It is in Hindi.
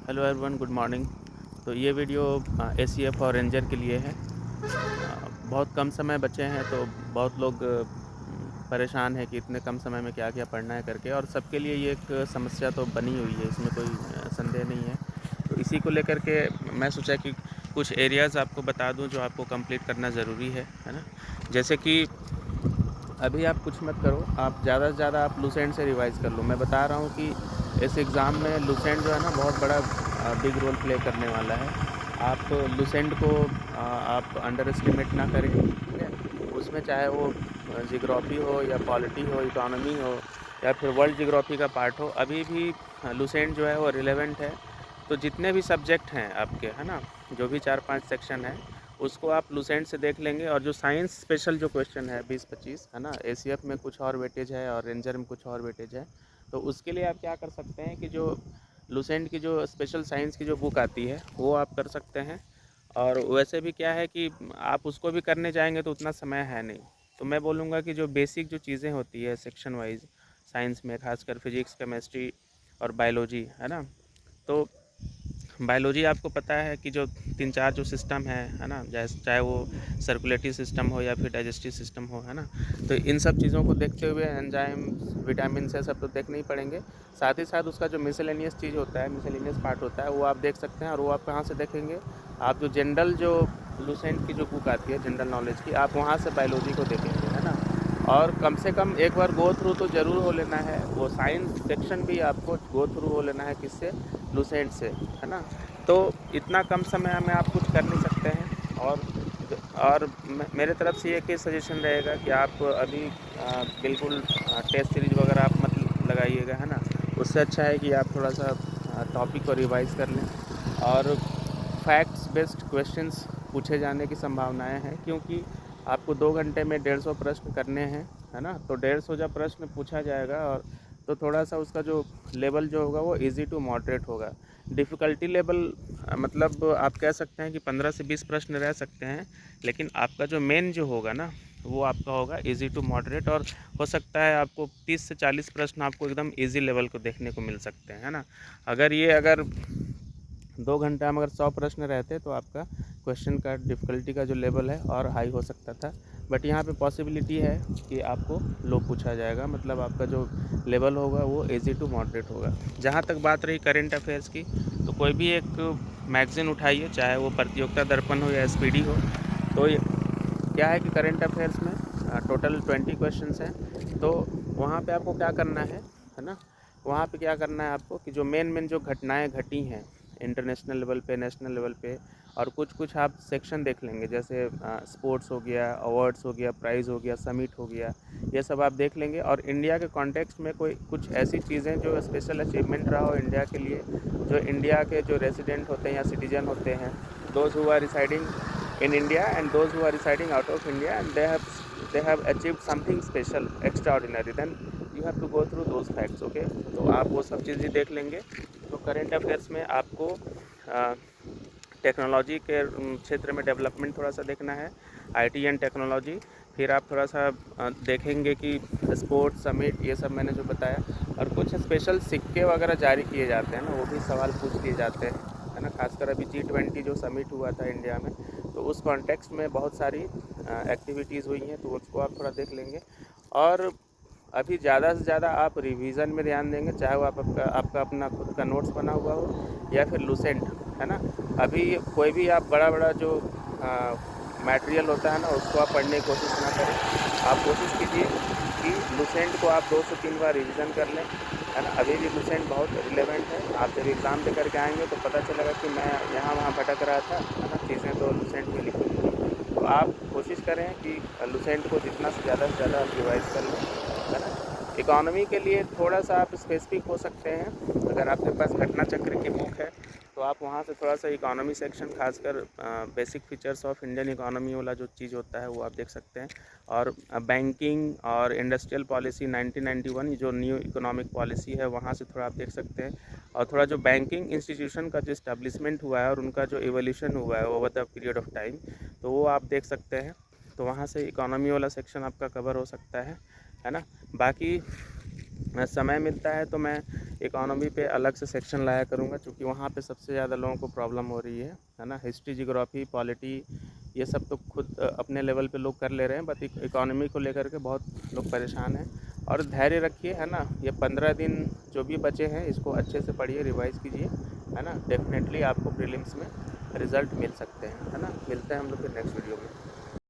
Hello everyone, good morning. तो ये वीडियो एसीएफ और रेंजर के लिए है। बहुत कम समय बचे हैं तो बहुत लोग परेशान है कि इतने कम समय में क्या क्या पढ़ना है करके, और सबके लिए ये एक समस्या तो बनी हुई है, इसमें कोई संदेह नहीं है। तो इसी को लेकर के मैं सोचा कि कुछ एरियाज़ आपको बता दूं जो आपको कंप्लीट करना ज़रूरी है ना। जैसे कि अभी आप कुछ मत करो, आप ज़्यादा से ज़्यादा आप लुसेंट से रिवाइज़ कर लो। मैं बता रहा हूँ कि इस एग्ज़ाम में लुसेंट जो है ना बहुत बड़ा बिग रोल प्ले करने वाला है। आप लुसेंट को आप अंडर एस्टिमेट ना करें, ठीक है। उसमें चाहे वो जियोग्राफी हो या पॉलिटी हो, इकोनॉमी हो, या फिर वर्ल्ड जियोग्राफी का पार्ट हो, अभी भी लुसेंट जो है वो रिलेवेंट है। तो जितने भी सब्जेक्ट हैं आपके, है ना, जो भी 4-5 सेक्शन है, उसको आप लुसेंट से देख लेंगे। और जो साइंस स्पेशल जो क्वेश्चन है 20-25, है ना, एसीएफ में कुछ और वेटेज है और रेंजर में कुछ और वेटेज है। तो उसके लिए आप क्या कर सकते हैं कि जो लुसेंट की जो स्पेशल साइंस की जो बुक आती है वो आप कर सकते हैं। और वैसे भी क्या है कि आप उसको भी करने जाएंगे तो उतना समय है नहीं। तो मैं बोलूँगा कि जो बेसिक जो चीज़ें होती है सेक्शन वाइज साइंस में, खासकर फिजिक्स, केमिस्ट्री और बायोलॉजी, है ना। तो बायोलॉजी आपको पता है कि जो 3-4 जो सिस्टम है ना, जैसे चाहे वो सर्कुलेटरी सिस्टम हो या फिर डाइजेस्टिव सिस्टम हो, है ना। तो इन सब चीज़ों को देखते हुए एंजाइम, विटामिन से सब तो देखने ही पड़ेंगे। साथ ही साथ उसका जो मिसलेनियस चीज़ होता है, मिसलेनियस पार्ट होता है, वो आप देख सकते हैं। और वो आप कहाँ से देखेंगे? आप जो जनरल जो लुसेंट की जो बुक आती है जनरल नॉलेज की, आप वहाँ से बायोलॉजी को देखेंगे, है ना। और कम से कम एक बार गो थ्रू तो ज़रूर हो लेना है, वो साइंस सेक्शन भी आपको गो थ्रू हो लेना है। किससे? लुसेंट से, है ना। तो इतना कम समय में आप कुछ कर नहीं सकते हैं। और मेरे तरफ से एक ही सजेशन रहेगा कि आप अभी बिल्कुल टेस्ट सीरीज वगैरह आप मत लगाइएगा, है ना। उससे अच्छा है कि आप थोड़ा सा टॉपिक को रिवाइज़ कर लें। और फैक्ट्स बेस्ड क्वेश्चंस पूछे जाने की संभावनाएं हैं, क्योंकि आपको 2 घंटे में 150 प्रश्न करने हैं, है ना। तो 150 जब प्रश्न पूछा जाएगा, और तो थोड़ा सा उसका जो लेवल जो होगा वो इजी टू मॉडरेट होगा। डिफ़िकल्टी लेवल मतलब आप कह सकते हैं कि 15 से 20 प्रश्न रह सकते हैं, लेकिन आपका जो मेन जो होगा ना, वो आपका होगा इजी टू मॉडरेट। और हो सकता है आपको 30 से 40 प्रश्न आपको एकदम इजी लेवल को देखने को मिल सकते हैं, है ना। अगर 2 घंटा में अगर 100 प्रश्न रहते तो आपका क्वेश्चन का डिफ़िकल्टी का जो लेवल है और हाई हो सकता था। बट यहाँ पे पॉसिबिलिटी है कि आपको लो पूछा जाएगा, मतलब आपका जो लेवल होगा वो इजी टू मॉडरेट होगा। जहाँ तक बात रही करेंट अफेयर्स की, तो कोई भी एक मैगज़ीन उठाइए, चाहे वो प्रतियोगिता दर्पण हो या एसपीडी हो। तो ये क्या है कि करेंट अफेयर्स में टोटल 20 क्वेश्चंस हैं। तो वहाँ पे आपको क्या करना है ना। वहाँ पे क्या करना है आपको कि जो मेन जो घटनाएं घटी हैं इंटरनेशनल लेवल पे, नेशनल लेवल पे, और कुछ आप सेक्शन देख लेंगे, जैसे स्पोर्ट्स हो गया, अवार्ड्स हो गया, प्राइज़ हो गया, समिट हो गया, ये सब आप देख लेंगे। और इंडिया के कॉन्टेक्स्ट में कोई कुछ ऐसी चीज़ें जो स्पेशल अचीवमेंट रहा हो इंडिया के लिए, जो इंडिया के जो रेसिडेंट होते हैं या सिटीजन होते हैं, those who are residing in India and those who are residing out of India, and they have achieved something special, extraordinary, then you have to go through those facts, okay। तो आप वो सब चीज़ें देख लेंगे। तो करेंट अफेयर्स में आपको टेक्नोलॉजी के क्षेत्र में डेवलपमेंट थोड़ा सा देखना है, आईटी एंड टेक्नोलॉजी। फिर आप थोड़ा सा देखेंगे कि स्पोर्ट्स, समिट, ये सब मैंने जो बताया। और कुछ स्पेशल सिक्के वगैरह जारी किए जाते हैं ना, वो भी सवाल पूछ लिए जाते हैं, है ना। खासकर अभी G20 जो समिट हुआ था इंडिया में, तो उस कॉन्टेक्स्ट में बहुत सारी एक्टिविटीज़ हुई हैं, तो उसको आप थोड़ा देख लेंगे। और अभी ज़्यादा से ज़्यादा आप रिवीजन में ध्यान देंगे, चाहे वो आपका अपना खुद का नोट्स बना हुआ हो या फिर लुसेंट, है ना। अभी कोई भी आप बड़ा जो मटेरियल होता है ना, उसको आप पढ़ने की कोशिश ना करें। आप कोशिश कीजिए कि लुसेंट को आप 2 से 3 बार रिवीजन कर लें, है ना। अभी भी लुसेंट बहुत रिलेवेंट है। आप जब एग्ज़ाम दे करके आएंगे तो पता चलेगा कि मैं यहाँ वहाँ भटक रहा था, है ना, चीज़ें तो लुसेंट में लिखी हुई थी। तो आप कोशिश करें कि लुसेंट को जितना से ज़्यादा आप रिवाइज़ कर लें, है ना। इकोनॉमी के लिए थोड़ा सा आप स्पेसिफिक हो सकते हैं। अगर आपके पास घटना चक्र की बुक है तो आप वहाँ से थोड़ा सा इकोनॉमी सेक्शन, खासकर basic features of Indian economy वाला जो चीज़ होता है वो आप देख सकते हैं। और बैंकिंग और इंडस्ट्रियल पॉलिसी 1991 जो न्यू इकोनॉमिक पॉलिसी है, वहाँ से थोड़ा आप देख सकते हैं। और थोड़ा जो बैंकिंग इंस्टीट्यूशन का जो इस्टेब्लिशमेंट हुआ है और उनका जो एवोल्यूशन हुआ है over the period of time, तो वो आप देख सकते हैं। तो वहाँ से इकोनॉमी वाला सेक्शन आपका कवर हो सकता है ना। बाकी समय मिलता है तो मैं इकोनॉमी पे अलग से सेक्शन लाया करूँगा, क्योंकि वहाँ पे सबसे ज़्यादा लोगों को प्रॉब्लम हो रही है ना। हिस्ट्री, ज्योग्राफी, पॉलिटी ये सब तो खुद अपने लेवल पे लोग कर ले रहे हैं, बट इकोनॉमी को लेकर के बहुत लोग परेशान हैं। और धैर्य रखिए, है ना। ये 15 दिन जो भी बचे हैं इसको अच्छे से पढ़िए, रिवाइज़ कीजिए, है ना। डेफ़िनेटली आपको प्रीलिम्स में रिज़ल्ट मिल सकते हैं, है ना। मिलते हैं हम लोग फिर नेक्स्ट वीडियो में।